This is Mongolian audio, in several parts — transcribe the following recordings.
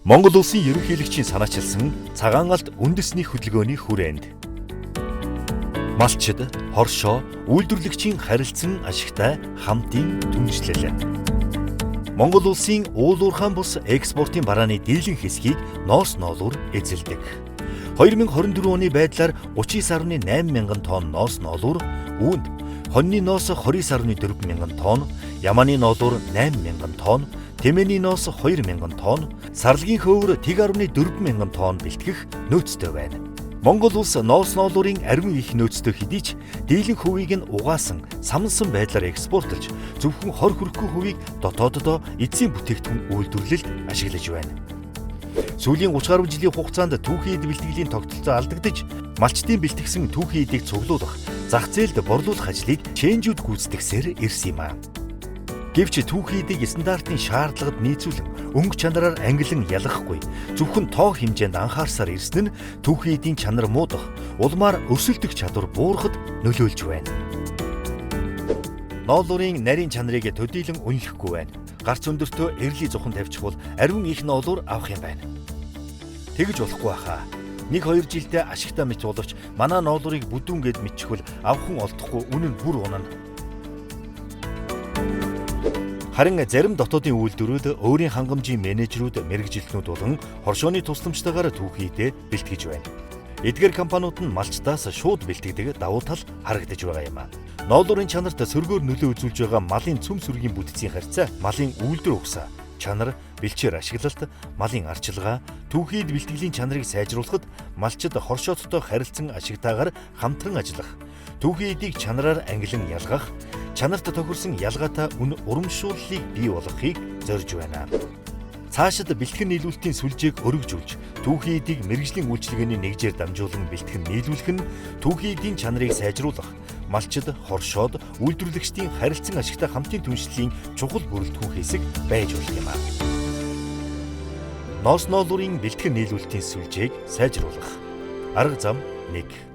Монгол улсын ерөнхийлөгчийн санаачилсан цагаан алт үндэсний хөдөлгөөний хүрээнд малчид, хоршоо, үйлдвэрлэгчийн харилцан ашигтай хамтын түншлэл. Монгол улсын уулуурхаан бус экспортын барааны дийлэн хэсгийг ноос ноолуур эзэлдэг. 2024 оны байдлаар 39.8 мянган тонн ноос ноолуур, үүнд хоньны ноос 29.4 мянган тонн, ямааны ноолуур 8 мянган тонн, тэмээний ноос 2 мянган тонн, сарлагын хөвөр 1.4 мянган тонн бэлтгэх нөөцтэй байна. Монгол улс ноос ноолуурын ариун их нөөцтэй хэдий ч дийлэн хувийг нь угаасан, самнсан байдлаар экспортлж, зөвхөн хор хүрэхгүй хувийг дотооддоо эцсийн бүтээгдэхүүн үйлдвэрлэлд ашиглаж байна. Сүүлийн 30 гаруй жилийн хугацаанд түүхийн эд бэлтгэлийн тогтолцоо алдагдаж, малчдын бэлтгэсэн түүхийн эдийг цуглуулах, зах зээлд борлуулах ажлыг чэнжүүд гүйцэтгэсээр ирсэн юм а. Гэвч түүхийн эдийг стандартын шаардлагад нийцүүлэн өнгө чанараар ангилан ялгахгүй, зөвхөн тоо хэмжээнд анхаарсаар ирсэн нь түүхийн эдийн чанар муудах, улмаар өрсөлдөх чадвар буурахад нөлөөлж байна. Ноолуурын нарийн чанарыг төдийлөн үнэлэхгүй байна. Гарц өндөртөө эрлийн зухан тавьчихвал ариун их ноолуур авах юм байна. Тэгж болохгүй хаа. 1-2 жилдээ ашигтай мэт боловч манай ноолуурыг бүдүүн гэд мэдчихвэл авхан олдохгүй, үнэн бүр унана. Харин зарим дотоодын үйлдвэрүүд өөрийн хангамжийн менежерүүд, мэрэгжилтнүүд болон хоршооны тусламжтайгаар түүхийдээ бэлтгэж байна. Эдгээр компаниуд нь малчдаас шууд бэлтгэдэг давуу тал харагдаж байгаа юм а. Ноолуурын чанарт сөргөөр нөлөө үзүүлж байгаа малын цөм сүргийн бүтэцийн харьцаа, малын үйлдвэр угсаа, чанар, бэлчээр ашиглалт, малын арчилгаа, түүхийд бэлтгэлийн чанарыг сайжруулахад малчид хоршооттой харилцан ашигтайгаар хамтран ажиллах, түүхийн эдийг чанараар ангилан ялгах, чанарт тохирсон ялгаатай үн урамшууллыг бий болгохыг зорж байна. Цаашид бэлтгэн нийлүүлэлтийн сүлжээг өргөжүүлж, түүхийн эдийг мэргэжлийн үйлчилгээний нэгжээр дамжуулан бэлтгэн нийлүүлэх нь түүхийн эдийн чанарыг сайжруулах, малчид, хоршоод, үйлдвэрлэгчдийн харилцан ашигтай хамтын түншлэлийн чухал бүрэлдэхүүн хэсэг байж болох юм а. Ноос ноолуурын бэлтгэн нийлүүлэлтийн сүлжээг сайжруулах. Арга зам 1.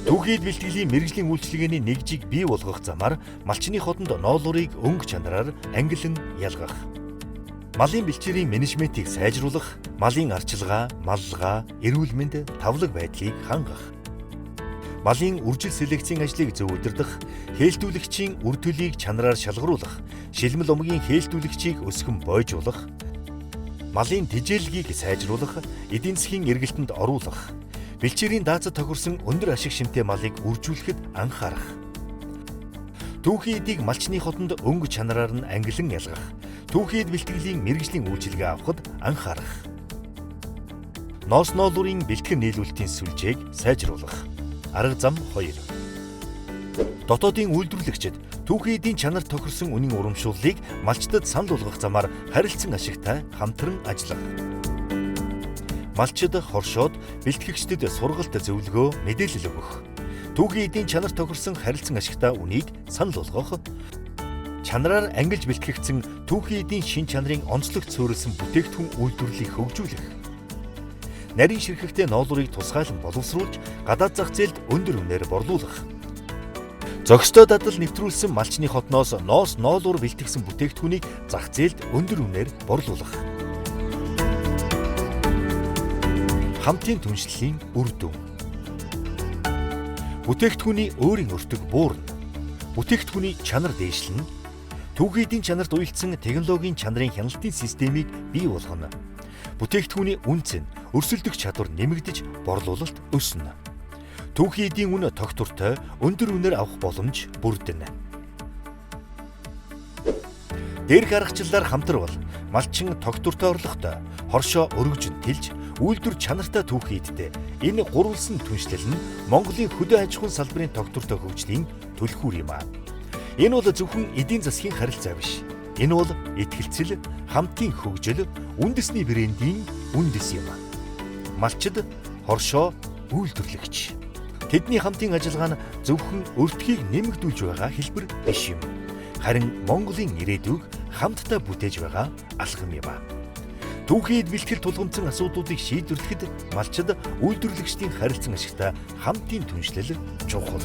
Түүхийн эд бэлтгэлийн мэргэжлийн үйлчилгээний нэгжийг бий болгох замаар малчны хотонд ноолуурыг өнгө чанараар ангилан ялгах. Малын бэлчээрийн менежментийг сайжруулах, малын арчилгаа, маллага, эрүүл мэнд, тавлаг байдлыг хангах. Малын үржил селекцийн ажлыг зөв удирдах, хээлтүүлэгчийн үр төлийг чанараар шалгаруулах, шилмэл умгийн хээлтүүлэгчийг өсгөн бойжуулах, малын тэжээллэгийг сайжруулах, эдийн засгийн эргэлтэнд оруулах, бэлчээрийн даацад тохирсон өндөр ашиг шимтэй малыг үржүүлэхэд анхаарах. Түүхийн эдийг малчны хотонд өнгө чанараар нь ангилан ялгах, түүхийн эд бэлтгэлийн мэргэжлийн үйлчилгээ авахд анхаарах. Ноос ноолуурын бэлтгэн нийлүүлэлтийн сүлжээг сайжруулах. Арга зам 2. Дотоодын үйлдвэрлэгчид түүхийн эдийн чанарт тохирсон үнийн урамшууллыг малчдад санал болгох замаар харилцан ашигтай хамтран ажиллах. Малчид, хоршоод, бэлтгэгчдэд сургалт зөвлөгөө, мэдээлэл өгөх. Түүхийн эдийн чанарт тохирсон харилцан ашигтай үнийг санал болгох. Чанараар ангилж бэлтгэгдсэн түүхийн эдийн шин чанарын онцлогт суурилсан бүтээгдэхүүн үйлдвэрлэлийг хөгжүүлэх. Нарийн ширхэгтэй ноолуурыг тусгайлан боловсруулж, гадаад зах зээлд өндөр үнээр борлуулах. Зохистой дадал нэвтрүүлсэн малчны хотноос ноос ноолуур бэлтгэсэн бүтээгдэхүүнийг зах зээлд өндөр үнээр борлуулах. Хамтын түншлэлийн үр дүн. Бүтээгдэхүүний өөрийн өртөг буурна. Бүтээгдэхүүний чанар дээшлэнэ. Түүхийн эдийн чанарт уялдсан технологийн чанарын хяналтын системийг бий болгоно. Бүтээгдэхүүний үнцэн, өрсөлдөх чадвар нэмэгдэж, борлуулалт өснө. Түүхийн эдийн үн тогтвортой, өндөр үнээр авах боломж бүрдэнэ. Дээрх аргачлалаар хамтрвал малчин тогтвортой орлоготой, хоршоо өргөжн тэлж, үйлдвэр чанартай түүхийн эдтэй энэ гурвалсан түншлэл нь Монголын хөдөө аж ахуйн салбарын тогтвортой хөгжлийн түлхүүр юм а. Энэ бол зөвхөн эдийн засгийн харилцаа биш. Энэ бол итгэлцэл, хамтын хөгжил, үндэсний брендийн үндэс юм. Малчид, хоршоо, үйлдвэрлэгч. Тэдний хамтын ажиллагаа нь зөвхөн өртгийг нэмэгдүүлж байгаа хэлбэр биш юм. Харин Монголын ирээдүйг хамтдаа бүтээж байгаа алхам юм. Түүхийн эд бэлтгэл тулгамдсан асуудлуудыг шийдвэрлэхэд малчид, үйлдвэрлэгчдийн харилцан ашигтай хамтын түншлэл чухал.